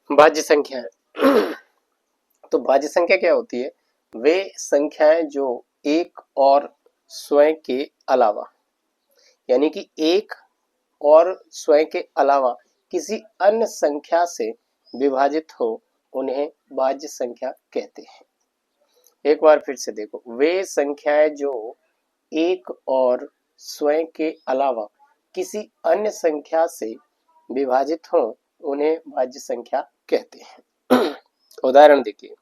भाज्य संख्या है। तो भाज्य संख्या क्या होती है? वे संख्याएं जो एक और स्वयं के अलावा, यानी कि एक और स्वयं के अलावा किसी अन्य संख्या से विभाजित हो, उन्हें भाज्य संख्या कहते हैं। एक बार फिर से देखो, वे संख्याएं जो एक और स्वयं के अलावा किसी अन्य संख्या से विभाजित हो, उन्हें भाज्य संख्या कहते हैं। उदाहरण देखिए,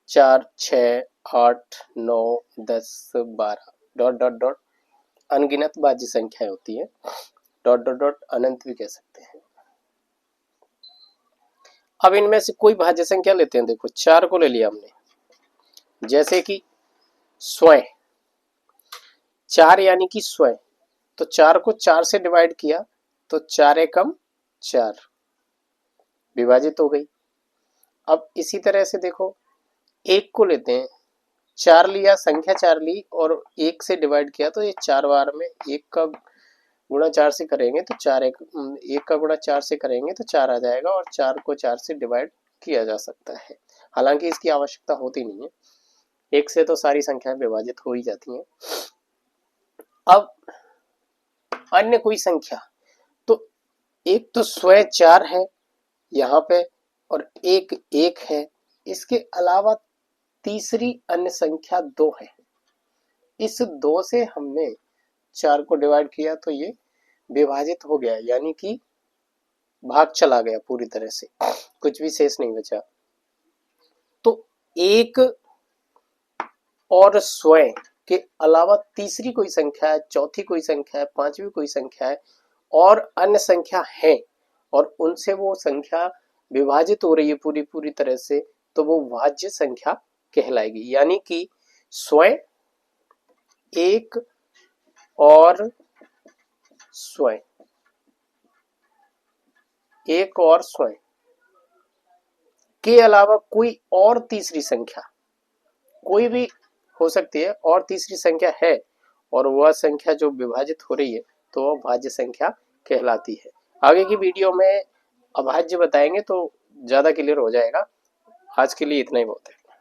4, 6, 8, 9, 10, 12 डॉट डॉट डॉट अनगिनत भाज्य संख्याएं होती है। डॉट डॉट डॉट अनंत भी कह सकते हैं। अब इनमें से कोई भाज्य संख्या लेते हैं। देखो 4 को ले लिया हमने, जैसे कि स्वयं 4 यानी कि स्वयं, तो 4 को 4 से डिवाइड किया तो 4 एकम 4 विभाजित हो गई। अब इसी तरह से देखो, एक को लेते हैं, 4 लिया, संख्या 4 ली और 1 से डिवाइड किया तो ये 4 बार में 1 का गुणा 4 से करेंगे तो 4 1 का गुणा 4 से करेंगे तो 4 आ जाएगा और 4 को 4 से डिवाइड किया जा सकता है। हालांकि इसकी आवश्यकता होती नहीं है, 1 से तो सारी संख्याएं विभाजित हो ही जाती हैं। अब अन्य कोई संख्या, तो एक तो स्वयं 4 है यहाँ पे और एक 1 है, इसके अलावा तीसरी अन्य संख्या 2 है। इस 2 से हमने 4 को डिवाइड किया तो ये विभाजित हो गया, यानी कि भाग चला गया पूरी तरह से, कुछ भी शेष नहीं बचा। तो एक और स्वयं के अलावा तीसरी कोई संख्या है, चौथी कोई संख्या है, पांचवी कोई संख्या है और अन्य संख्या है और उनसे वो संख्या विभाजित हो रही है पूरी तरह से, तो वो भाज्य संख्या कहलाएगी। यानी कि स्वयं, एक और स्वयं, एक और स्वयं के अलावा कोई और तीसरी संख्या, कोई भी हो सकती है और तीसरी संख्या है और वह संख्या जो विभाजित हो रही है तो वह भाज्य संख्या कहलाती है। आगे की वीडियो में अभाज्य बताएंगे तो ज्यादा क्लियर हो जाएगा। आज के लिए इतना ही बहुत है।